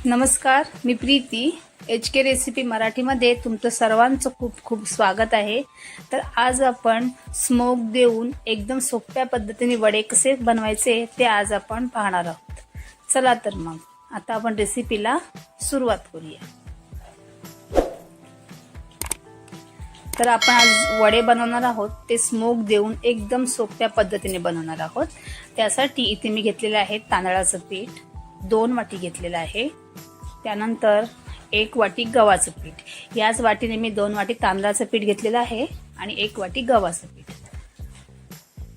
नमस्कार, मी Preeti. HK recipe मराठीमध्ये तुमचं सर्वांचं खूप खूप स्वागत आहे. तर आज आपण स्मोक देऊन एकदम सोप्या पद्धतीने वडे कसे बनवायचे ते आज आपण पाहणार आहोत. चला तर मग आता आपण रेसिपीला सुरुवात करूया. तर आपण आज वडे बनवणार आहोत, ते स्मोक देऊन एकदम सोप्या पद्धतीने बनवणार आहोत. त्यासाठी इथे मी घेतलेले आहे तांदळाचं पीठ, 2 वाटी घेतलेलं आहे. त्यानंतर 1 वाटी गव्हाचं पीठ. याच वाटीने मी 2 वाटी तांदळाचं पीठ घेतलेलं आहे आणि 1 वाटी गव्हाचं पीठ.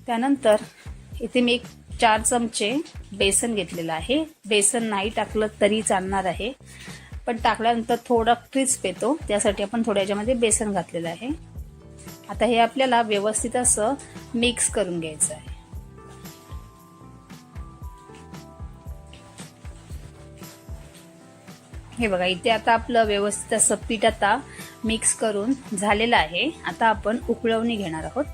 त्यानंतर इथे मी 4 चमचे बेसन घेतलेलं आहे. बेसन नाही टाकलं तरी चालणार आहे, पण टाकल्यानंतर थोडा क्रिस्प येतो, त्यासाठी आपण थोड्या याच्यामध्ये बेसन घातलेलं आहे. आता हे आपल्याला व्यवस्थित असं मिक्स करून घ्यायचं आहे. हे बघा, इथे आता आपलं व्यवस्थित असं पीठ आता मिक्स करून झालेलं आहे. आता आपण उकळवणी घेणार आहोत.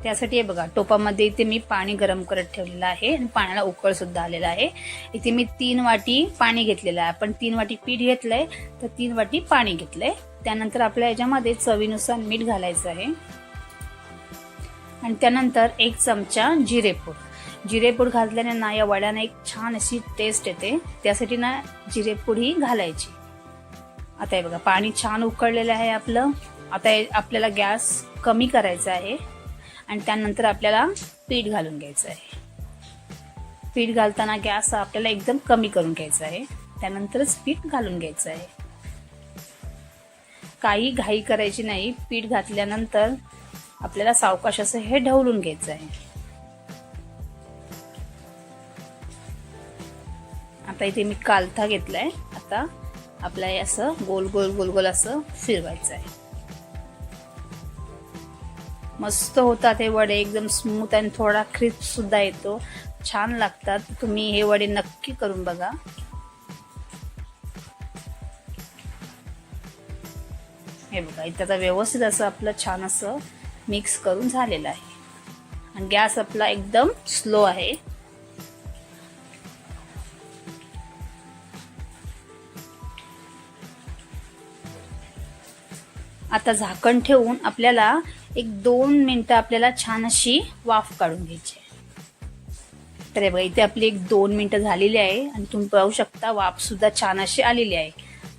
त्यासाठी हे बघा, टोपामध्ये इथे मी पाणी गरम करत ठेवलेलं आहे आणि पाण्याला उकळ सुद्धा आलेला आहे. इथे मी 3 वाटी पाणी घेतलेलं आहे. आपण 3 वाटी पीठ घेतलंय तर 3 वाटी पाणी घेतलंय. त्यानंतर आपल्या याच्यामध्ये चवीनुसार मीठ घालायचं आहे आणि त्यानंतर 1 चमचा जिरेपूड. जिरेपूड घातल्याने ना या वड्याने एक छान अशी टेस्ट येते, त्यासाठी ना जिरेपूड ही घालायची. आता हे बघा, पाणी छान उकळलेलं आहे आपलं. आता आपल्याला गॅस कमी करायचा आहे आणि त्यानंतर आपल्याला पीठ घालून घ्यायचं आहे. पीठ घालताना गॅस आपल्याला एकदम कमी करून घ्यायचा आहे, त्यानंतरच पीठ घालून घ्यायचं आहे. काही घाई करायची नाही. पीठ घातल्यानंतर आपल्याला सावकाश असं हे ढवळून घ्यायचं आहे. आता इथे मी कालथा घेतलाय. आता आपल्याला असं गोल गोल गोल गोल असं फिरवायचं आहे. मस्त होतात हे वडे, एकदम स्मूथ आणि थोडा क्रिस्प सुद्धा येतो, छान लागतात. तुम्ही हे वडे नक्की करून बघा. हे बघा, इथे आता व्यवस्थित असं आपलं छान असं मिक्स करून झालेलं आहे आणि गॅस आपला एकदम स्लो आहे. आता झाकण ठेवून आपल्याला 1-2 मिनिटं आपल्याला छान अशी वाफ काढून घ्यायची. तर हे बघा, इथे आपली 1-2 मिनिटं झालेली आहे आणि तुम्ही पाहू शकता वाफ सुद्धा छान अशी आलेली आहे.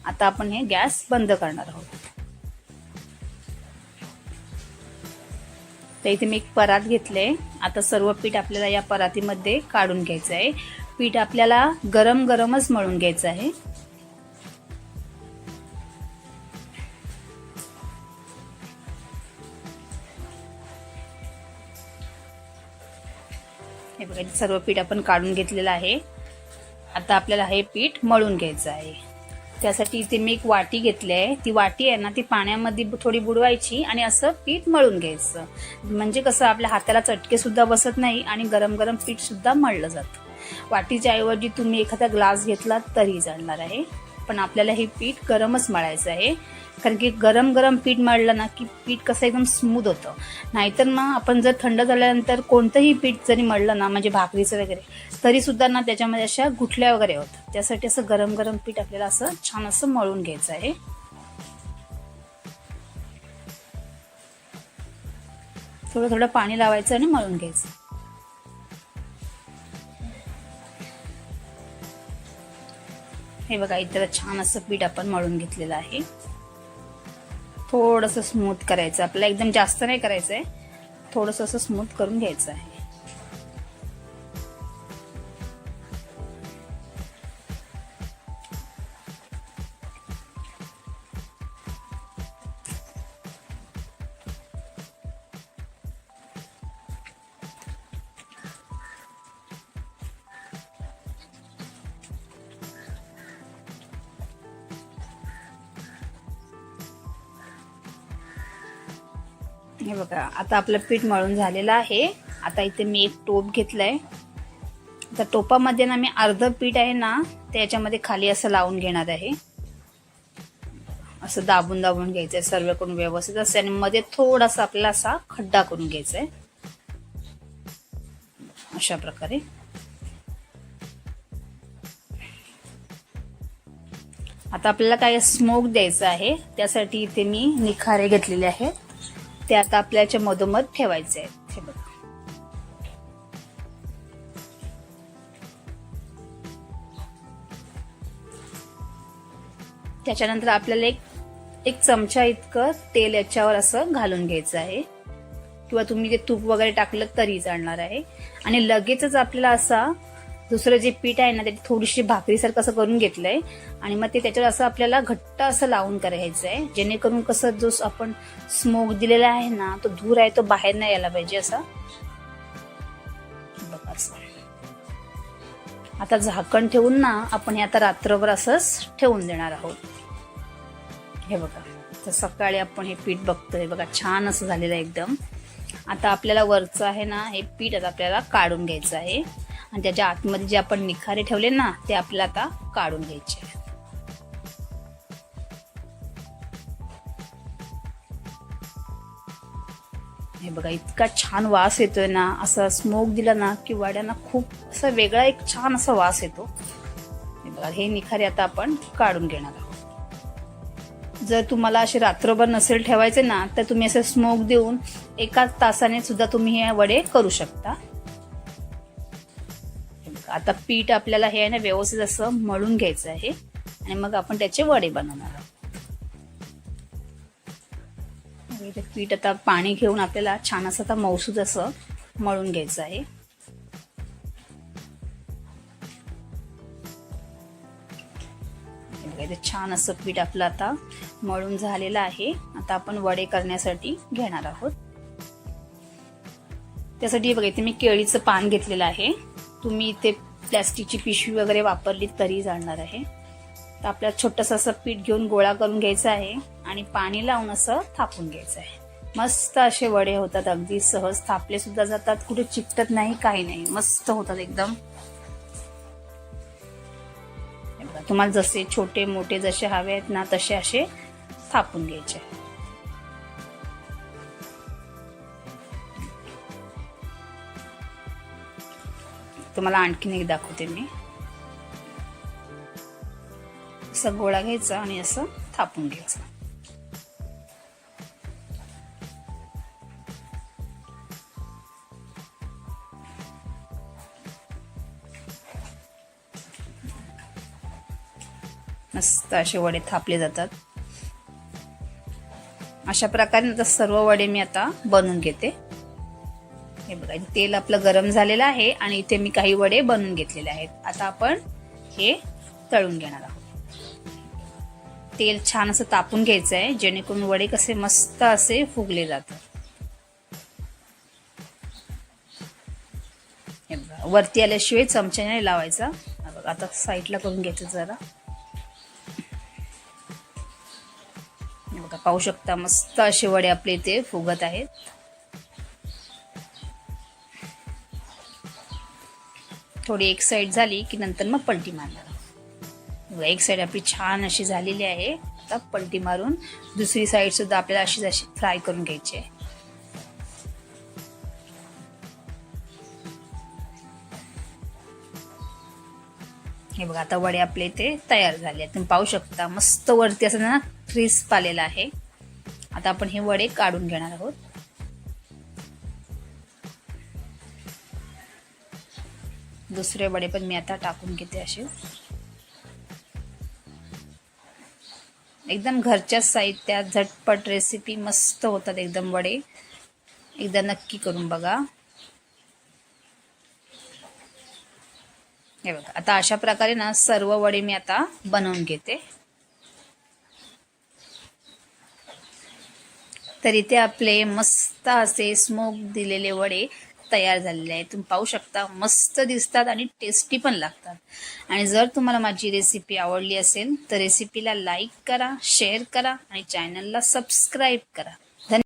आता आपण हे गॅस बंद करणार आहोत. तर इथे मी एक परात घेतले. आता सर्व पीठ आपल्याला या परातीमध्ये काढून घ्यायचं आहे. पीठ आपल्याला गरम गरमच मळून घ्यायचं आहे. हे बघा, सर्व पीठ आपण काढून घेतलेलं आहे. आता आपल्याला हे पीठ मळून घ्यायचं आहे. त्यासाठी इथे मी एक वाटी घेतली आहे. ती वाटी आहे ना, ती पाण्यामध्ये थोडी बुडवायची आणि असं पीठ मळून घ्यायचं. म्हणजे कसं आपल्या हाताला चटके सुद्धा बसत नाही आणि गरम गरम पीठ सुद्धा मळलं जातं. वाटीच्या ऐवजी तुम्ही एखादा ग्लास घेतला तरी चालणार आहे, पण आपल्याला हे पीठ गरमच मळायचं आहे. कारण की गरम गरम पीठ मळलं ना की पीठ कसं एकदम स्मूथ होतं. नाहीतर मग आपण जर थंड झाल्यानंतर कोणतंही पीठ जरी मळलं ना, म्हणजे भाकरीचं वगैरे, तरी सुद्धा ना त्याच्यामध्ये अशा गुठल्या वगैरे होतात. त्यासाठी असं गरम गरम पीठ आपल्याला असं छान असं मळून घ्यायचं आहे. थोडं थोडं पाणी लावायचं आणि मळून घ्यायचं. हे बघा, इतर छान असं पीठ आपण मळून घेतलेलं आहे. थोडंसं स्मूथ करायचं आपल्याला, एकदम जास्त नाही करायचंय, थोडंसं असं स्मूथ करून घ्यायचं आहे. हे बघा, आता आपलं पीठ मळून झालेलं आहे. आता इथे मी एक टोप घेतलाय. तर टोपामध्ये ना मी अर्ध पीठ आहे ना, त्याच्यामध्ये खाली असं लावून घेणार आहे. असं दाबून दाबून घ्यायचंय सर्वकडून व्यवस्थित असं, आणि मध्ये थोडासा आपल्याला असा खड्डा करून घ्यायचा आहे अशा प्रकारे. आता आपल्याला काय स्मोक द्यायचं आहे, त्यासाठी इथे मी निखारे घेतलेले आहेत. ते आता आपल्याच्या मधोमध ठेवायचे आहेत. हे बघा, त्याच्यानंतर आपल्याला एक चमचा इतकं तेल याच्यावर असं घालून घ्यायचं आहे, किंवा तुम्ही ते तूप वगैरे टाकलं तरी चालणार आहे. आणि लगेचच आपल्याला असा दुसरं जे पीठ आहे ना, त्याची थोडीशी भाकरीसारखं असं करून घेतलंय आणि मग ते त्याच्यावर असं आपल्याला घट्ट असं लावून करायचं आहे, जेणेकरून कसं जो आपण स्मोक दिलेला आहे ना, तो धूर आहे तो बाहेर नाही यायला पाहिजे असा. बघा असं. आता झाकण ठेवून ना आपण हे आता रात्रभर असंच ठेवून देणार आहोत. हे बघा, तर सकाळी आपण हे पीठ बघतोय, बघा छान असं झालेलं आहे एकदम. आता आपल्याला वरचं आहे ना हे पीठ आता आपल्याला काढून घ्यायचं आहे आणि त्याच्या आतमध्ये जे आपण निखारे ठेवले ना ते आपल्याला आता काढून घ्यायचे आहे. हे बघा, इतका छान वास येतोय ना, असा स्मोक दिला ना की वड्यांना खूप असा वेगळा एक छान असा वास येतो. हे बघा, हे निखारे आता आपण काढून घेणार आहोत. जर तुम्हाला असे रात्रभर नसेल ठेवायचे ना, तर तुम्ही असं स्मोक देऊन 1 तासाने सुद्धा तुम्ही हे वडे करू शकता. आता पीठ आपल्याला हे आहे ना व्यवस्थित असं मळून घ्यायचं आहे आणि मग आपण त्याचे वडे बनवणार आहोत. पीठ आता पाणी घेऊन आपल्याला छान असं आता मौसूद असं मळून घ्यायचं आहे. छान असं पीठ आपलं आता मळून झालेलं आहे. आता आपण वडे करण्यासाठी घेणार आहोत. त्यासाठी बघा, इथे मी केळीचं पान घेतलेलं आहे. तुम्ही इथे प्लॅस्टिकची पिशवी वगैरे वापरली तरी चालणार आहे. तर आपल्याला छोटंसं असं पीठ घेऊन गोळा करून घ्यायचा आहे आणि पाणी लावून असं थापून घ्यायचं आहे. मस्त असे वडे होतात, अगदी सहज थापले सुद्धा जातात, कुठे चिकटत नाही, काही नाही, मस्त होतात एकदम. तुम्हाला जसे छोटे मोठे जसे हवे आहेत ना तसे असे थापून घ्यायचे. तुम्हाला आणखीन एक दाखवते मी. असं गोळा घ्यायचा आणि असं थापून घ्यायचं. मस्त असे वडे थापले जातात. अशा प्रकारे आता सर्व वडे मी आता बनवून घेते. हे बघा, तेल आपलं गरम झालेलं आहे आणि इथे मी काही वडे बनवून घेतलेले आहेत. आता आपण हे तळून घेणार आहोत. तेल छान असं तापून घ्यायचं आहे, जेणेकरून वडे कसे मस्त असे फुगले जातात. हे बघा, वरती आल्याशिवाय चमच्याने लावायचा. आता साईडला करून घ्यायचं जरा. पाहू शकता मस्त असे वडे आपले इथे फुगत आहेत. थोडी एक साइड झाली की नंतर मग पलटी मारणार. एक साइड आपली छान अशी झालेली आहे. आता पलटी मारून दुसरी साइड सुद्धा आपल्याला अशी अशी फ्राय करून घ्यायची आहे. हे बघा, आता वडे आपले इथे तयार झाले. तुम्ही पाहू शकता मस्त वरती असं ना क्रिस्प आलेला आहे. आता आपण हे वडे काढून घेणार आहोत. दुसरे वडे पण मी आता टाकून घेते. असे एकदम घरच्या साहित्यात झटपट रेसिपी मस्त होतात एकदम वडे. एकदा नक्की करून बघा. हे बघा, आता अशा प्रकारे ना सर्व वडे मी आता बनवून घेते. तर इथे आपले मस्त असे स्मोक दिलेले वडे तयार झालेले आहेत. तुम्ही पाहू शकता मस्त दिसतात आणि टेस्टी पण लागतात. आणि जर तुम्हाला माझी रेसिपी आवडली असेल तर रेसिपीला लाईक करा, शेअर करा आणि चॅनलला सबस्क्राईब करा.